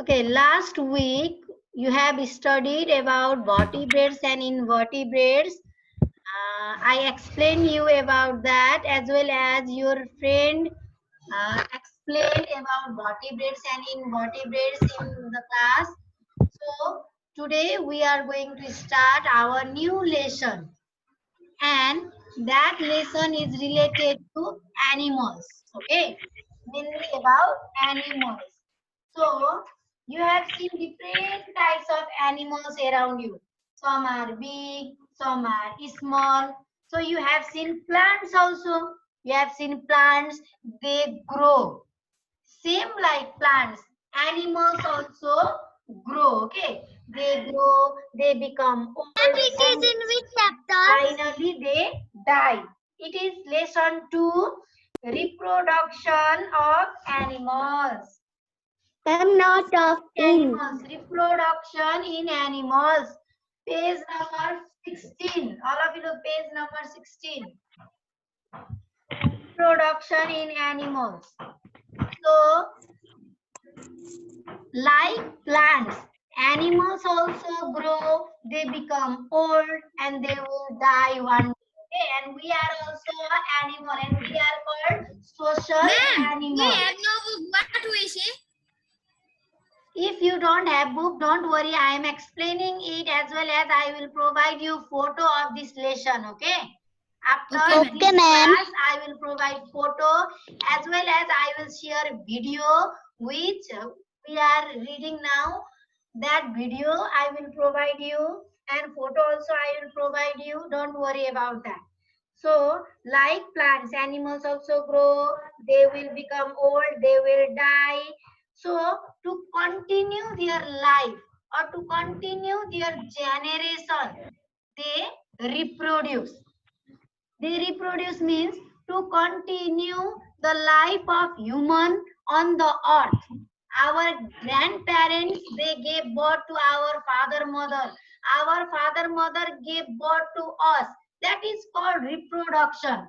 Okay, last week you have studied about vertebrates and invertebrates. I explained you about that, as well as your friend explained about vertebrates and invertebrates in the class. So today we are going to start our new lesson, and that lesson is related to animals. Okay, mainly about animals. So you have seen different types of animals around you. Some are big, some are small. So you have seen plants also. You have seen plants, they grow. Same like plants, animals also grow. Okay, they grow, they become old, And it is and in which chapter? finally they die. It is lesson 2, reproduction of animals. I'm not of in. Animals, reproduction in animals. Page number 16. All of you look, page number 16. Reproduction in animals. So, like plants, animals also grow, they become old, and they will die one day. Okay, and we are also an animal, and we are called social animals. We have no book. What do we say? If you don't have book, don't worry. I am explaining it, as well as I will provide you photo of this lesson. Okay. After Okay, this ma'am. class, I will provide photo, as well as I will share video which we are reading now. That video I will provide you, and photo also I will provide you. Don't worry about that. So, like plants, animals also grow. They will become old. They will die. So, to continue their life or to continue their generation, they reproduce. They reproduce means to continue the life of human on the earth. Our grandparents, they gave birth to our father mother. Our father mother gave birth to us. That is called reproduction.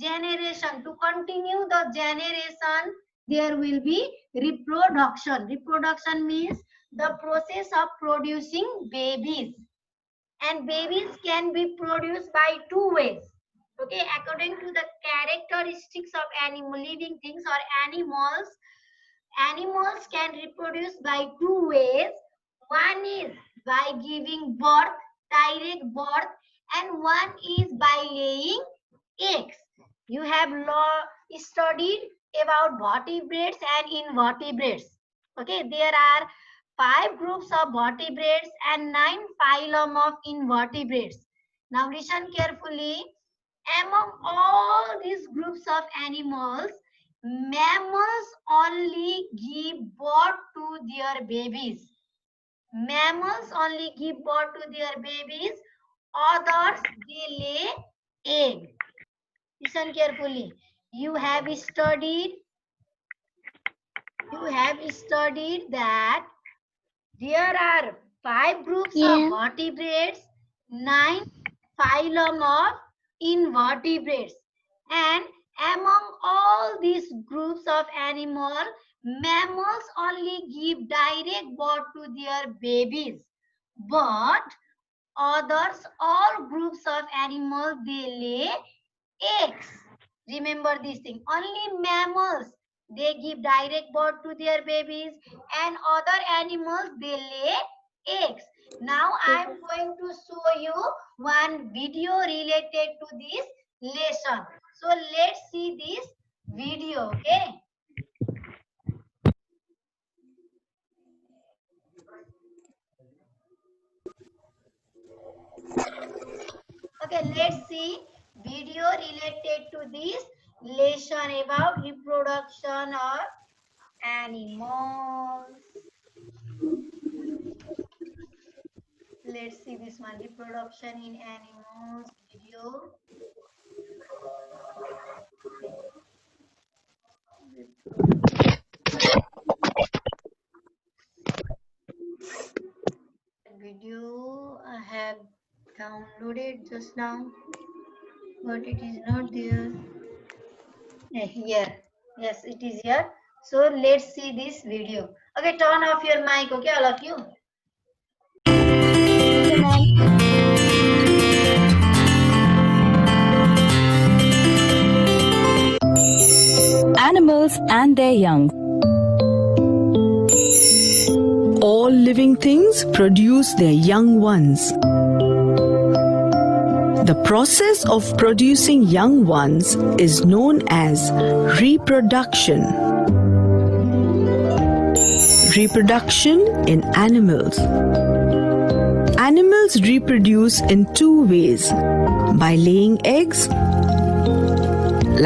Generation, to continue the generation, there will be reproduction. Reproduction means the process of producing babies, and babies can be produced by two ways. Okay, according to the characteristics of animal living things or animals, animals can reproduce by two ways. One is by giving birth, direct birth, and one is by laying eggs. You have studied about vertebrates and invertebrates. Okay, there are 5 groups of vertebrates and 9 phylum of invertebrates. Now listen carefully. Among all these groups of animals, mammals only give birth to their babies. Mammals only give birth to their babies. Others, they lay egg. Listen carefully. You have studied that there are 5 groups of vertebrates, 9 phylum of invertebrates, and among all these groups of animals, mammals only give direct birth to their babies, but others, all groups of animals, they lay eggs. Remember this thing. Only mammals, they give direct birth to their babies, and other animals, they lay eggs. Now I am going to show you one video related to this lesson. So let's see this video. Okay. Okay, let's see video related to this lesson about reproduction of animals. Let's see this one, reproduction in animals video. Video I have downloaded just now, but it is not there. Here, yes, it is here. So let's see this video. Okay, turn off your mic, okay, all of you. Animals and their young. All living things produce their young ones. The process of producing young ones is known as reproduction. Reproduction in animals. Animals reproduce in two ways: by laying eggs,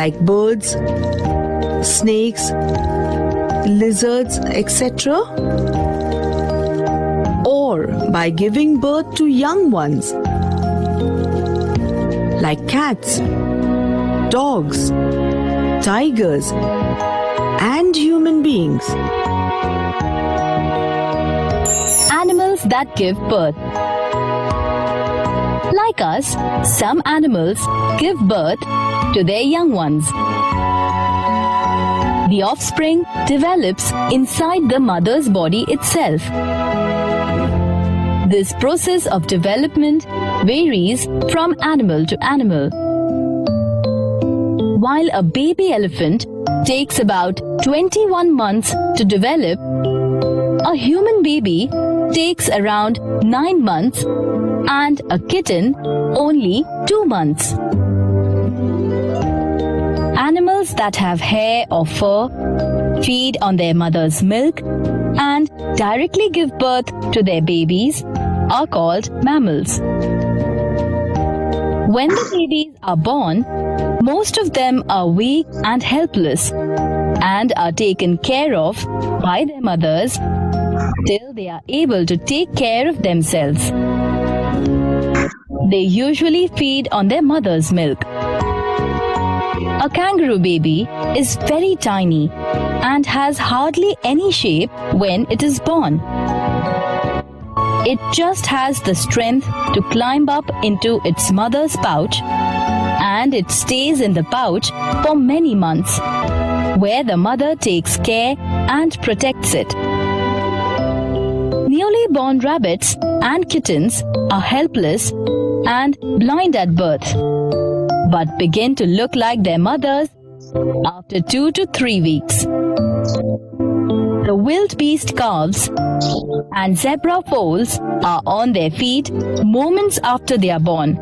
like birds, snakes, lizards, etc., or by giving birth to young ones, like cats, dogs, tigers, and human beings. Animals that give birth. Like us, some animals give birth to their young ones. The offspring develops inside the mother's body itself. This process of development varies from animal to animal. While a baby elephant takes about 21 months to develop, a human baby takes around 9 months and a kitten only 2 months. Animals that have hair or fur feed on their mother's milk and directly give birth to their babies are called mammals. When the babies are born, most of them are weak and helpless and are taken care of by their mothers till they are able to take care of themselves. They usually feed on their mother's milk. A kangaroo baby is very tiny and has hardly any shape when it is born. It just has the strength to climb up into its mother's pouch, and it stays in the pouch for many months, where the mother takes care and protects it. Newly born rabbits and kittens are helpless and blind at birth, but begin to look like their mothers after 2 to 3 weeks. The wildebeest calves and zebra foals are on their feet moments after they are born,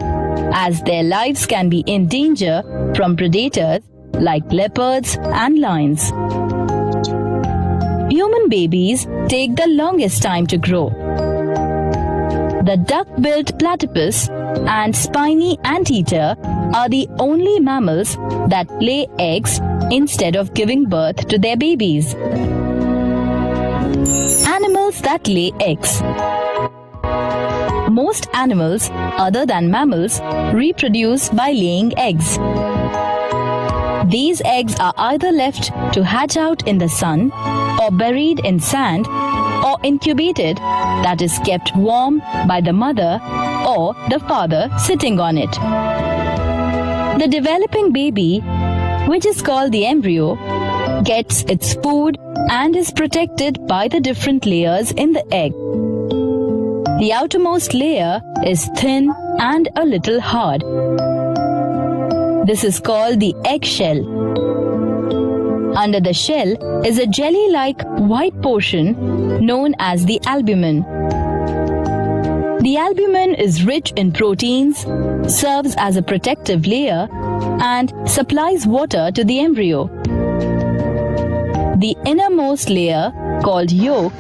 as their lives can be in danger from predators like leopards and lions. Human babies take the longest time to grow. The duck-billed platypus and spiny anteater are the only mammals that lay eggs instead of giving birth to their babies. Animals that lay eggs. Most animals other than mammals reproduce by laying eggs. These eggs are either left to hatch out in the sun, or buried in sand, or incubated, that is kept warm by the mother or the father sitting on it. The developing baby, which is called the embryo, gets its food and is protected by the different layers in the egg. The outermost layer is thin and a little hard. This is called the eggshell. Under the shell is a jelly-like white portion known as the albumen. The albumen is rich in proteins, serves as a protective layer, and supplies water to the embryo. The innermost layer, called yolk,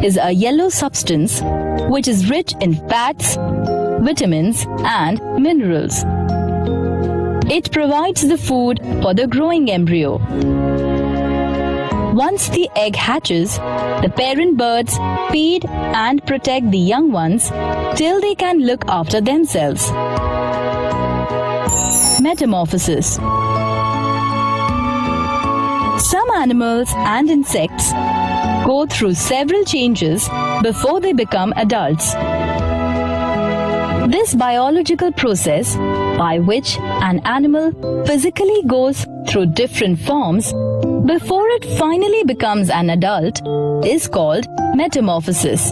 is a yellow substance which is rich in fats, vitamins, and minerals. It provides the food for the growing embryo. Once the egg hatches, the parent birds feed and protect the young ones till they can look after themselves. Metamorphosis. Some animals and insects go through several changes before they become adults. This biological process, by which an animal physically goes through different forms, before it finally becomes an adult is called metamorphosis.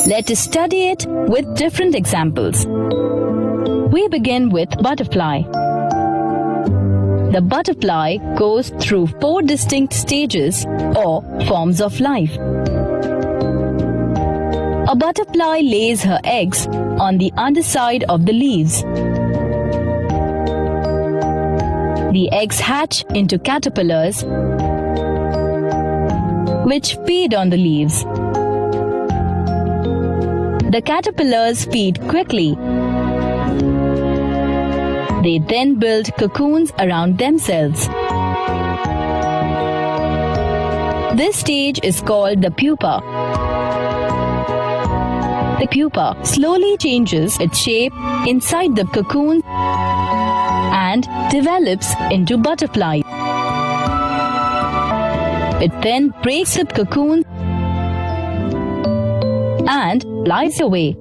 Let us study it with different examples. We begin with butterfly. The butterfly goes through 4 distinct stages or forms of life. A butterfly lays her eggs on the underside of the leaves. The eggs hatch into caterpillars, which feed on the leaves. The caterpillars feed quickly. They then build cocoons around themselves. This stage is called the pupa. The pupa slowly changes its shape inside the cocoon and develops into butterfly. It then breaks the cocoon and flies away.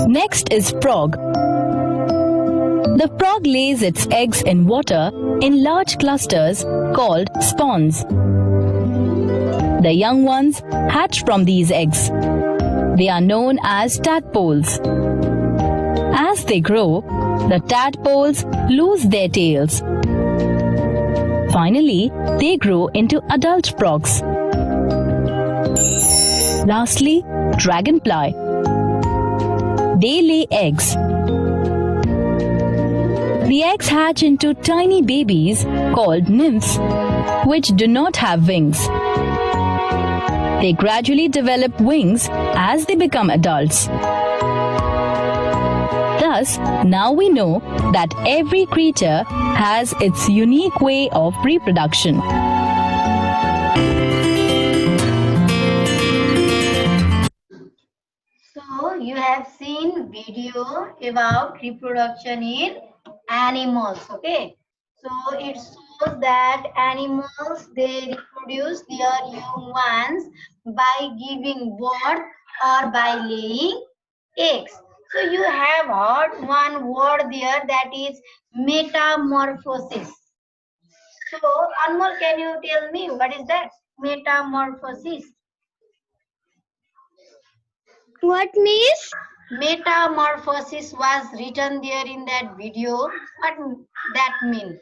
Next is frog. The frog lays its eggs in water in large clusters called spawns. The young ones hatch from these eggs. They are known as tadpoles. As they grow, the tadpoles lose their tails. Finally, they grow into adult frogs. Lastly, dragonfly. They lay eggs. The eggs hatch into tiny babies called nymphs, which do not have wings. They gradually develop wings as they become adults. Thus, now we know that every creature has its unique way of reproduction. So you have seen video about reproduction in animals. Okay, so it shows that animals, they reproduce their young ones by giving birth or by laying eggs. So you have heard one word there, that is metamorphosis. So Anmol, can you tell me what is that metamorphosis? What means? Metamorphosis was written there in that video. What that mean?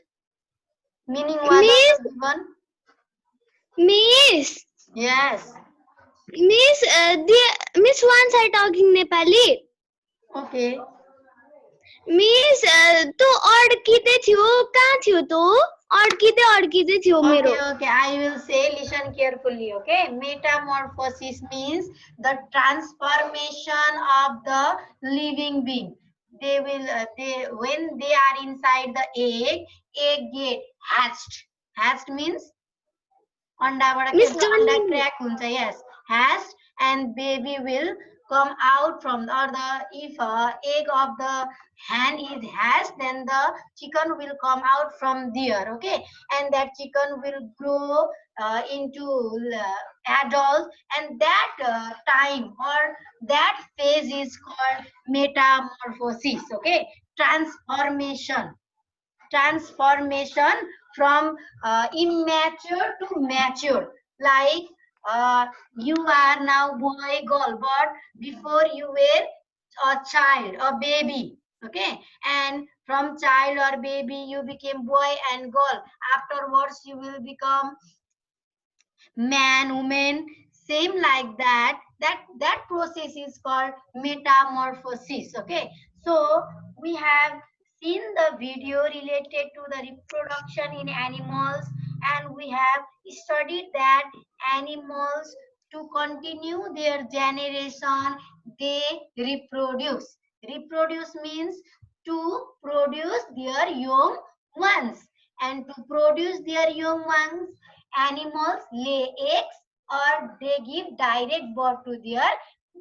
Meaning was also given. Miss. Yes. Miss, Miss once I talking Nepali. Okay. Miss तू अड्किँदै थियो कहाँ थियो तू अड्किँदै थियो मेरो Okay, I will say, listen carefully. Okay, metamorphosis means the transformation of the living being. They will when they are inside the egg get hatched. Hatched means anda crack huncha, yes, hatched, and baby will come out from the if egg of the hen is hatched, then the chicken will come out from there. Okay, and that chicken will grow into adult, and that time or that phase is called metamorphosis. Okay, transformation from immature to mature. Like you are now boy girl, but before you were a child, a baby. Okay, and from child or baby you became boy and girl. Afterwards you will become man, woman. Same like that. That process is called metamorphosis. Okay, so we have seen the video related to the reproduction in animals, and we have studied that animals, to continue their generation, they reproduce. Reproduce means to produce their young ones, and to produce their young ones, animals lay eggs or they give direct birth to their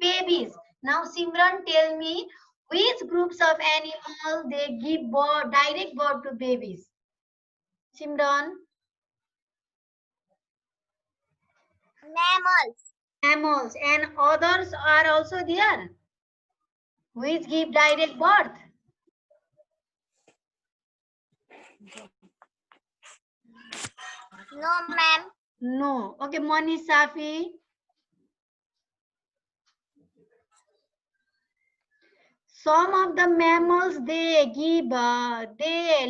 babies. Now Simran, tell me, which groups of animals they give birth, direct birth to babies? Simran? Mammals, and others are also there which give direct birth. No, ma'am. No. Okay, Monish Safi. Some of the mammals they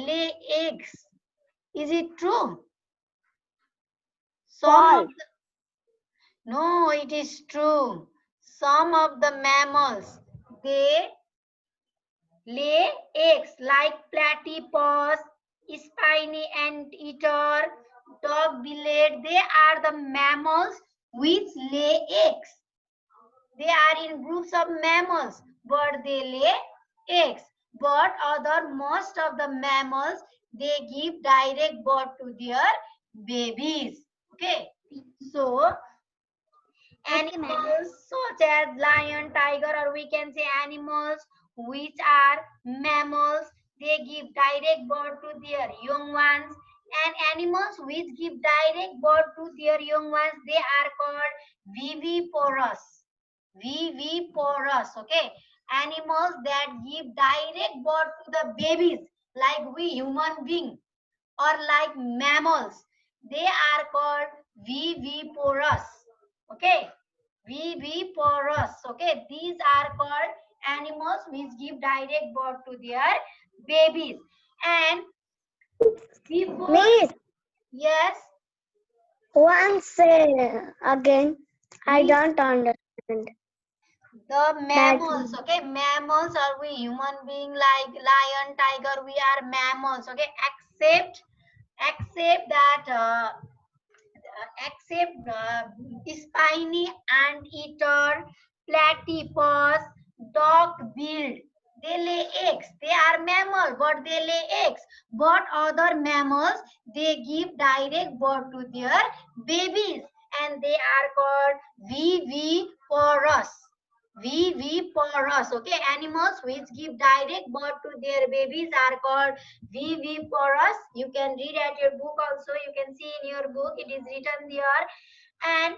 lay eggs. Is it true? Some of the, no, it is true. Some of the mammals they lay eggs like platypus, spiny anteater, dog-billed. They are the mammals which lay eggs. They are in groups of mammals, but they lay eggs. But most of the mammals, they give direct birth to their babies. Okay. So, animals such as lion, tiger, or we can say animals which are mammals, they give direct birth to their young ones. And animals which give direct birth to their young ones, they are called viviparous. Viviparous, okay? Animals that give direct birth to the babies, like we human beings or like mammals, they are called viviparous, okay? Viviparous, okay? These are called animals which give direct birth to their babies. And before, Miss, yes, once again, I don't understand. the mammals, okay? Mammals are we human being like lion, tiger, we are mammals, okay? Except that except spiny anteater, platypus, dog-billed. They lay eggs. They are mammal, but they lay eggs. But other mammals, they give direct birth to their babies, and they are called viviparous. Viviparous, okay? Animals which give direct birth to their babies are called viviparous. You can read at your book also. You can see in your book, it is written there. And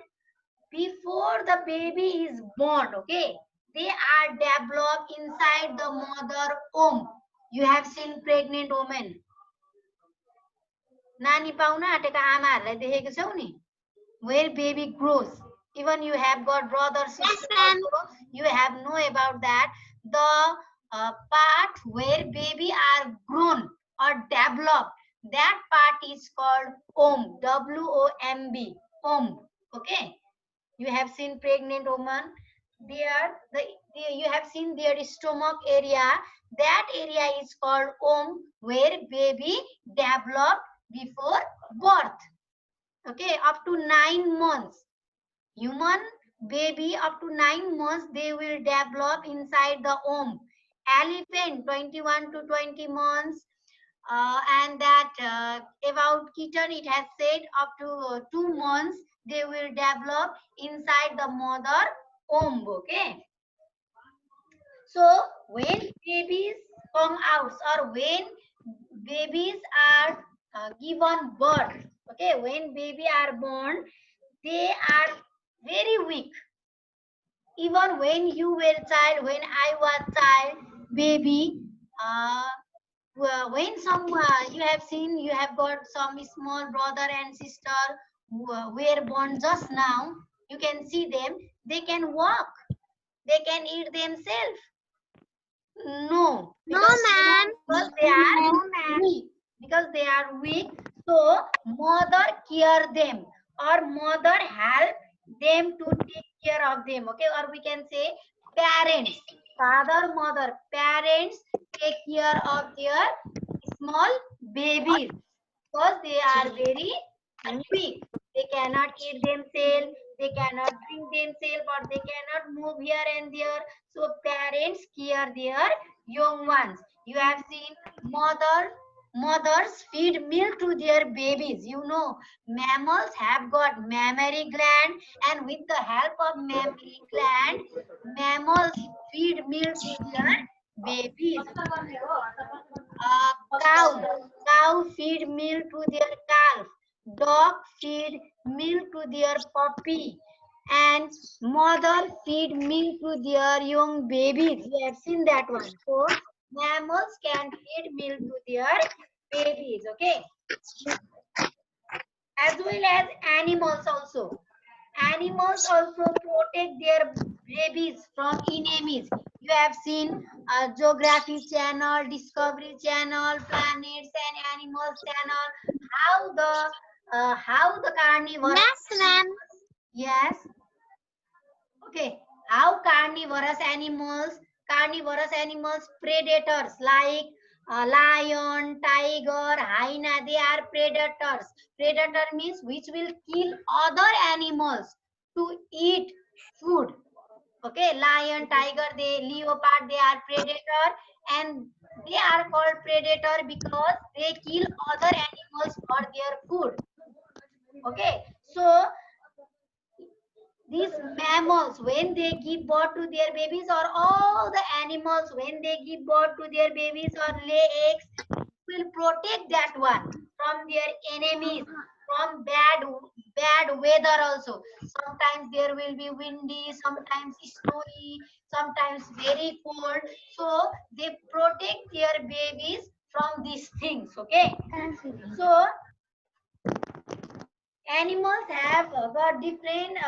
before the baby is born, okay, they are developed inside the mother womb. You have seen pregnant women. नानी pound आँटेका आमाहरूलाई देखेको छौ नि, where baby grows. Even you have got brothers, sisters, also, you have know about that. The part where baby are grown or developed, that part is called womb. W-O-M-B. Womb. Okay. You have seen pregnant woman. You have seen their stomach area. That area is called womb, where baby developed before birth. Okay, up to 9 months. Human baby up to 9 months, they will develop inside the womb. Elephant 21 to 20 months. And that about kitten, it has said up to 2 months, they will develop inside the mother womb. Okay. So when babies come out, or when babies are given birth, okay, when baby are born, they are very weak. Even when you were child, when I was child, baby, when some you have seen, you have got some small brother and sister who were born just now. You can see them. They can walk. They can eat themselves. No. No, ma'am. Because they are weak. Because they are weak. So mother care them, or mother help them to take care of them. Okay, or we can say parents, father, mother, parents take care of their small babies, because they are very weak. They cannot eat themselves, they cannot drink themselves, or they cannot move here and there. So parents care their young ones. You have seen mothers feed milk to their babies. You know, mammals have got mammary gland, and with the help of mammary gland, mammals feed milk to their babies. Cow feed milk to their calf. Dog feed milk to their puppy. And mother feed milk to their young babies. We have seen that one. So mammals can feed milk to their babies. Okay. as well as animals also. Animals also protect their babies from enemies. You have seen Geography Channel, Discovery Channel, Planets and Animals Channel. How the carnivorous Yes, ma'am. yes, okay, how carnivorous animals predators like lion, tiger, hyena, they are predators. Predator means which will kill other animals to eat food. Okay, lion, tiger, leopard, they are predator, and they are called predator because they kill other animals for their food. Okay, so these mammals, when they give birth to their babies, or all the animals, when they give birth to their babies or lay eggs, will protect that one from their enemies, from bad weather also. Sometimes there will be windy, sometimes snowy, sometimes very cold. So they protect their babies from these things. Okay, so animals have got different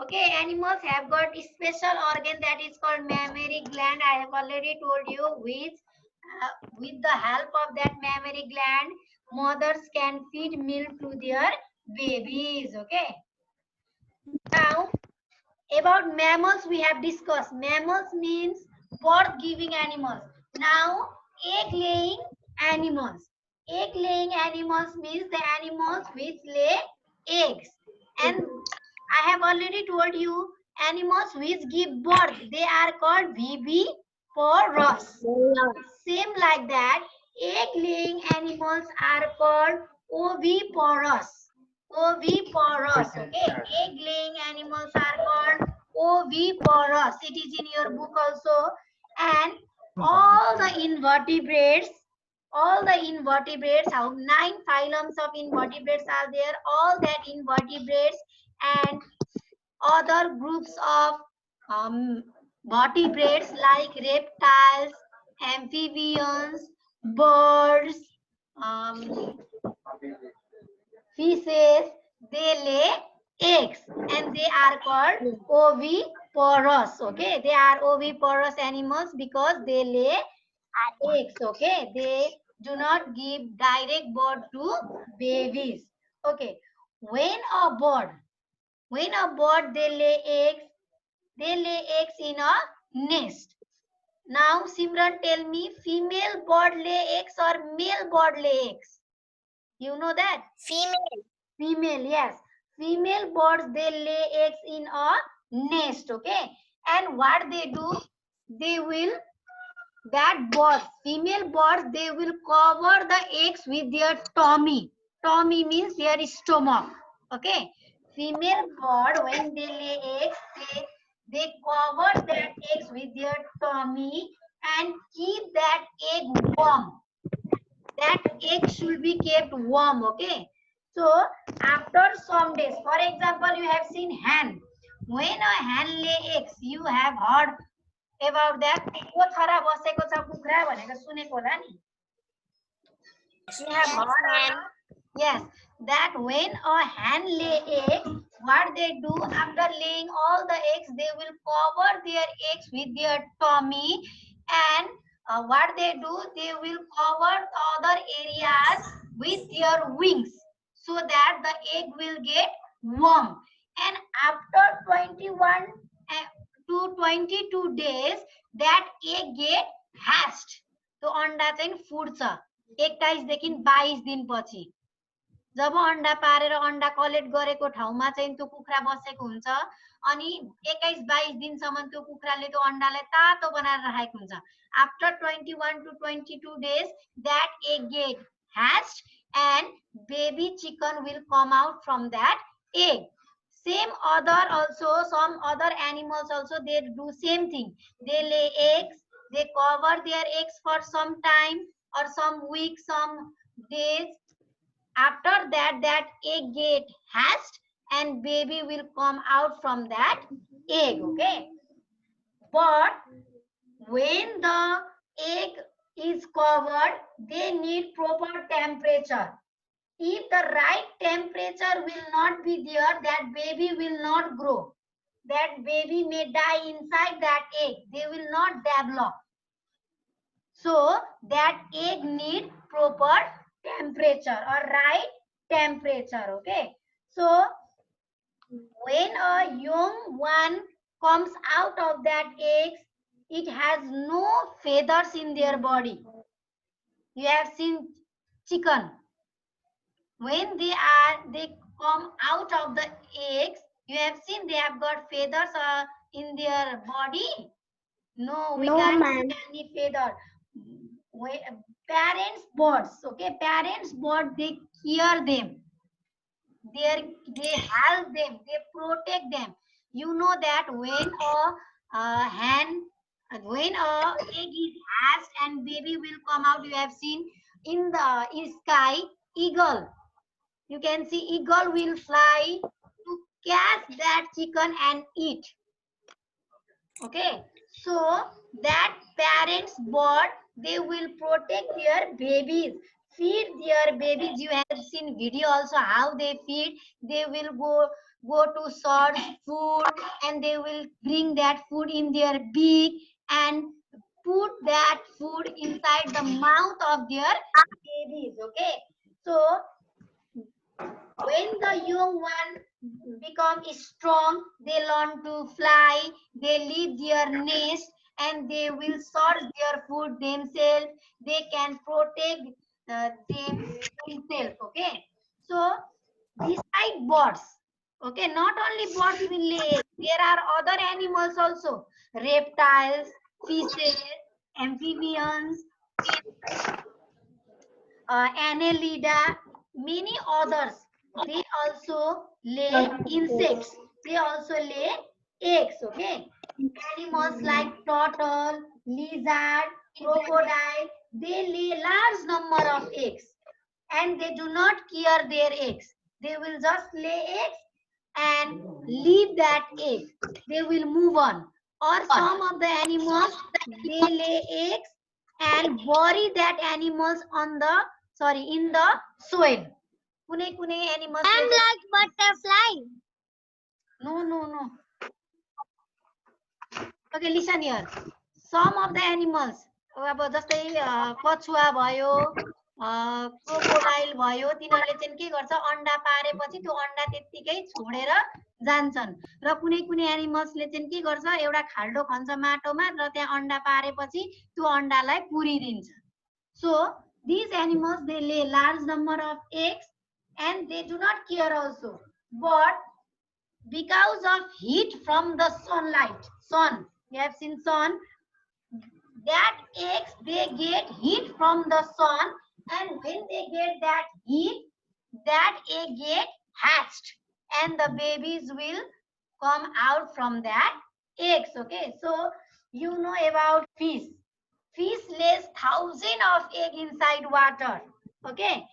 okay, animals have got a special organ that is called mammary gland. I have already told you, which with the help of that mammary gland, mothers can feed milk to their babies. Okay. Now, about mammals we have discussed. Mammals means birth-giving animals. Now, egg-laying animals. Egg-laying animals means the animals which lay eggs. And I have already told you, animals which give birth, they are called viviparous. Same like that, egg-laying animals are called oviparous. Oviparous, okay? Egg-laying animals are called oviparous. It is in your book also. And all the invertebrates, how 9 phylums of invertebrates are there, all that invertebrates and other groups of vertebrates like reptiles, amphibians, birds, um, fishes, they lay eggs and they are called oviparous. Okay, they are oviparous animals because they lay eggs. Okay, they do not give direct birth to babies. Okay, when a bird they lay eggs in a nest. Now, Simran, tell me, female bird lay eggs or male bird lay eggs? You know that? Female. Female, yes. Female birds, they lay eggs in a nest, okay? And what they do, they will, female birds, they will cover the eggs with their tummy. Tummy means their stomach, okay? Female bird, when they lay eggs, they cover that eggs with their tummy and keep that egg warm. That egg should be kept warm, okay? So after some days, for example, you have seen hen. When a hen lay eggs, you have heard about that. कोथरा बसेको छ कुखुरा भनेको सुनेको होला नि. You have heard about, yes, that when a hen lay eggs, what they do after laying all the eggs, they will cover their eggs with their tummy, and what they do, they will cover other areas with their wings so that the egg will get warm. And after 21 to 22 days, that egg get hatched. So अंडा चाहिँ फुट्छ 21 देखि 22 दिनपछि. जब अंडा पारेर अंडा collect गरेको ठाउँमा चाहिँ त्यो कुखुरा बसेको हुन्छ अनि 21-22 दिनसम्म त्यो कुखुराले त्यो अंडालाई तातो बनाएर राखेको हुन्छ. After 21 to 22 days, that egg get hatched and baby chicken will come out from that egg. Same some other animals also, they do same thing. They lay eggs, they cover their eggs for some time or some weeks, some days. After that, that egg get hatched and baby will come out from that egg, okay? But when the egg is covered, they need proper temperature. If the right temperature will not be there, that baby will not grow. That baby may die inside that egg. They will not develop. So that egg need proper temperature or right temperature. Okay. So when a young one comes out of that egg, it has no feathers in their body. You have seen chicken. When they come out of the eggs, you have seen they have got feathers in their body. No, we can't see any feather. Parents birds, okay, parents bird, they care them. They help them, they protect them. You know that when when a egg is hatched and baby will come out, you have seen in the sky, eagle. You can see eagle will fly to catch that chicken and eat. Okay, so that parents bird, they will protect their babies, feed their babies. You have seen video also how they feed. They will go to source food and they will bring that food in their beak and put that food inside the mouth of their babies. Okay, so when the young one become strong, they learn to fly, they leave their nest and they will source their food themselves. They can protect themselves. Okay. So beside birds, okay, not only birds will lay eggs, there are other animals also, reptiles, fishes, amphibians, annelida, many others. They also lay insects. They also lay eggs. Okay. Animals like turtle, lizard, crocodile, they lay large number of eggs and they do not care their eggs. They will just lay eggs and leave that egg. They will move on. Or some of the animals, they lay eggs and bury that animals on the in the soil. Kune animals. I'm like butterfly. No. Okay, listen here. Some of the animals, अब जस्तै कछुवा भयो, crocodile भयो, तिनीहरूले चाहिँ के गर्छ, अन्डा पारेपछि त्यो अन्डा त्यत्तिकै छोडेर जान्छन् र कुनै एनिमल्सले चाहिँ के गर्छ, एउटा खाल्डो खन्छ माटोमा र त्यहाँ अन्डा पारेपछि त्यो अन्डालाई पुरिदिन्छ. So these animals, they lay large number of eggs and they do not care also, but because of heat from the sun, you have seen sun, that eggs, they get heat from the sun, and when they get that heat, that egg get hatched and the babies will come out from that eggs. Okay, so you know about fish. Fish lays thousands of eggs inside water. Okay,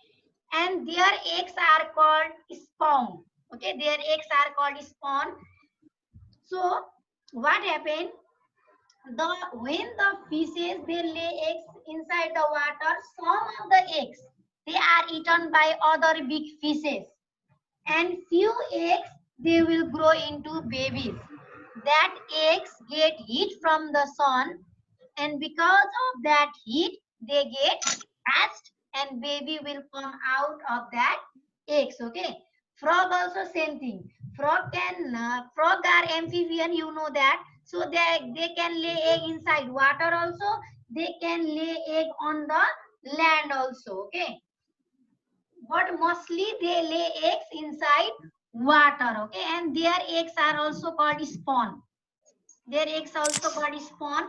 and their eggs are called spawn. Okay, their eggs are called spawn. So what happened? When the fishes, they lay eggs inside the water, some of the eggs, they are eaten by other big fishes, and few eggs, they will grow into babies. That eggs get heat from the sun, and because of that heat, they get hatched and baby will come out of that eggs. Okay, frog also same thing. Frog are amphibian, you know that. So they can lay egg inside water also, they can lay egg on the land also. Okay, but mostly they lay eggs inside water. Okay, and their eggs are also called spawn. Their eggs also called spawn.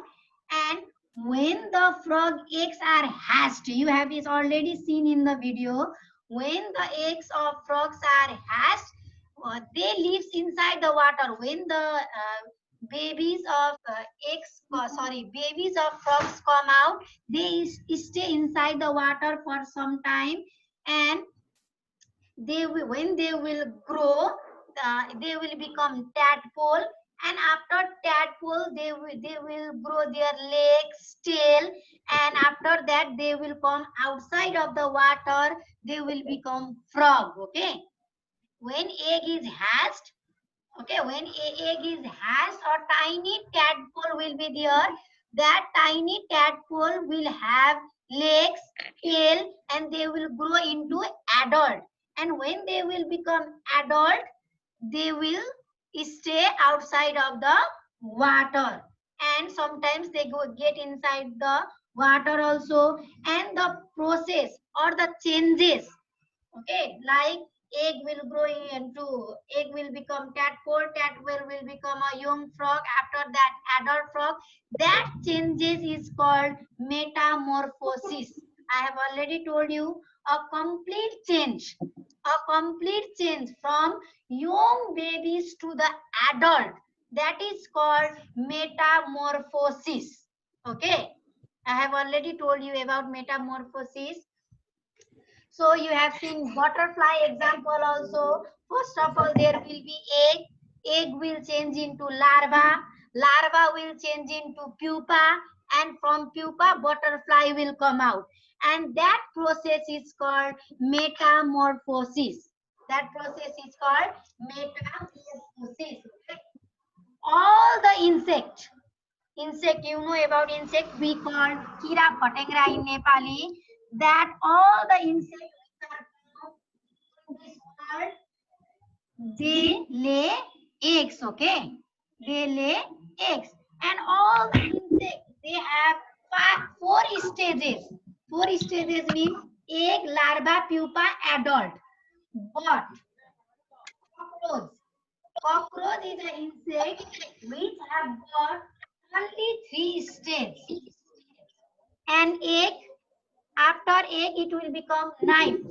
And when the frog eggs are hatched, you have is already seen in the video, when the eggs of frogs are hatched, they live inside the water. When the babies of babies of frogs come out, they stay inside the water for some time, and when they will grow, they will become tadpole, And after tadpole, they will grow their legs, tail, and after that they will come outside of the water. They will become frog. Okay. When egg is hatched, okay, when egg is hatched, a tiny tadpole will be there. That tiny tadpole will have legs, tail, and they will grow into adult. And when they will become adult, they will stay outside of the water, and sometimes they go get inside the water also. And the process or the changes, okay, like egg will grow into, egg will become tadpole, tadpole will become a young frog, after that adult frog. That changes is called metamorphosis. I have already told you, a complete change, a complete change from young babies to the adult, that is called metamorphosis. Okay, I have already told you about metamorphosis. So you have seen butterfly example also. First of all, there will be egg. Egg will change into larva. Larva will change into pupa. And from pupa, butterfly will come out. And that process is called metamorphosis. That process is called metamorphosis. All the insect, you know about insect, we call kira patengra in Nepali. That all the insects are called, they lay eggs. Okay, they lay eggs. And all the insects, they have four stages. Four stages means egg, larva, pupa, adult. But cockroach is an insect which have got only three stages. An egg, after egg it will become knife.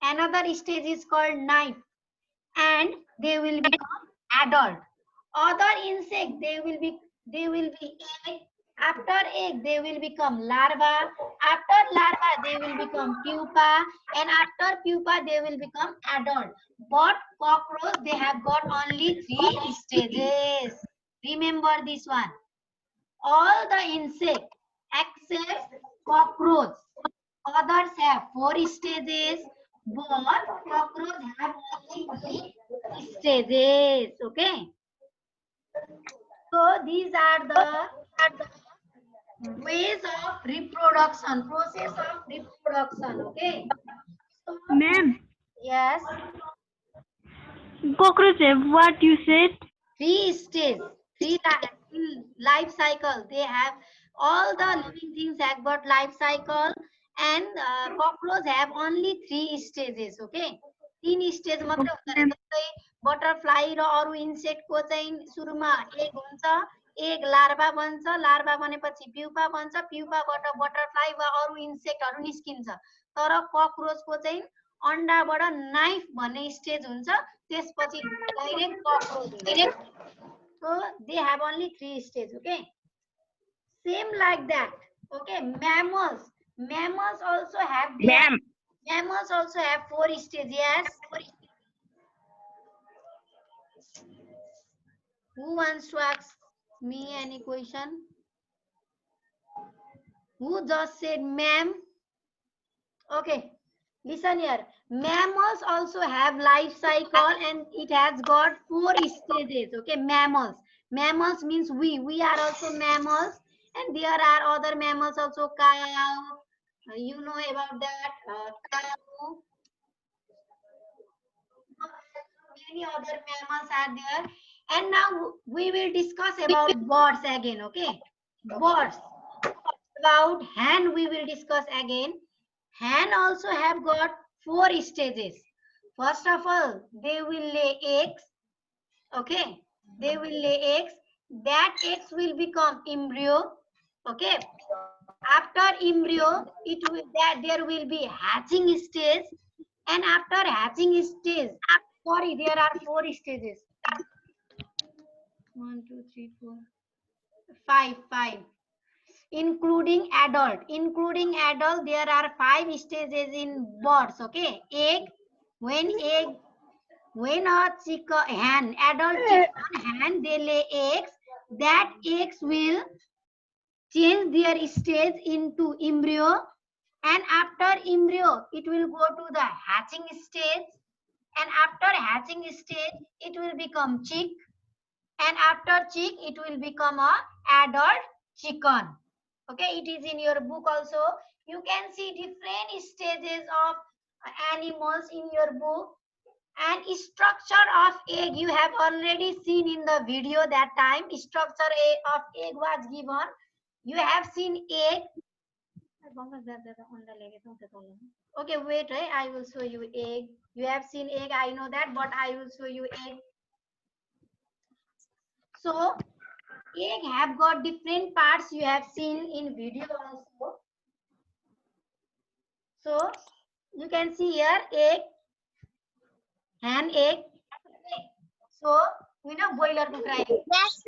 Another stage is called knife, and they will become adult. Other insect, they will be egg. After egg they will become larva. After larva they will become pupa, and after pupa they will become adult. But cockroach, they have got only three stages. Remember this one. All the insect except cockroach, others have four stages, but cockroach have only three stages. Okay. So these are the ways of reproduction, process of reproduction. Okay. So, Ma'am, yes, cockroach, what you said? three stages, in life cycle. They have all the living things have got life cycle, and cockroach have only three stages. Okay, तीन stage मात्रै हुँदो रहेछ। जस्तै butterfly र अरू इन्सेक्टको चाहिँ सुरुमा egg हुन्छ, egg larva बन्छ, लार्भा बनेपछि प्युपा बन्छ, प्युपाबाट बटरफ्लाई वा अरू इन्सेक्टहरू निस्किन्छ। तर ककरोचको चाहिँ अन्डाबाट नाइफ भन्ने स्टेज हुन्छ, त्यसपछि डाइरेक्ट ककरोच हुन्छ। So they have only three stages. Okay, same like that. Okay, mammals also have their, Ma'am, mammals also have four stages. Yes. Who wants to ask me any question? Who just said ma'am? Okay, listen here. Mammals also have life cycle, and it has got four stages. Okay, mammals. Mammals means we are also mammals, and there are other mammals also. Cow, you know about that. Cow. Many other mammals are there. And now we will discuss about birds again. Okay, birds. About hen we will discuss again. Hen also have got four stages. First of all, they will lay eggs. Okay, they will lay eggs. That eggs will become embryo. Okay, after embryo, it will that there will be hatching stage, and after hatching stage, sorry, there are four stages. 1, 2, 3, 4, 5. Including adult, there are 5 stages in birds. Okay, egg, when when a hen, adult chicken hen, they lay eggs, that eggs will change their stage into embryo, and after embryo it will go to the hatching stage, and after hatching stage it will become chick, and after chick it will become a adult chicken. Okay, it is in your book also. You can see different stages of animals in your book. And structure of egg you have already seen in the video that time. Structure of egg was given. You have seen egg. Okay, wait, I will show you egg. You have seen egg, I know that, but I will show you egg. So egg have got different parts you have seen in video also. So you can see here egg, hen egg. So we know boiler kukra egg. Yes,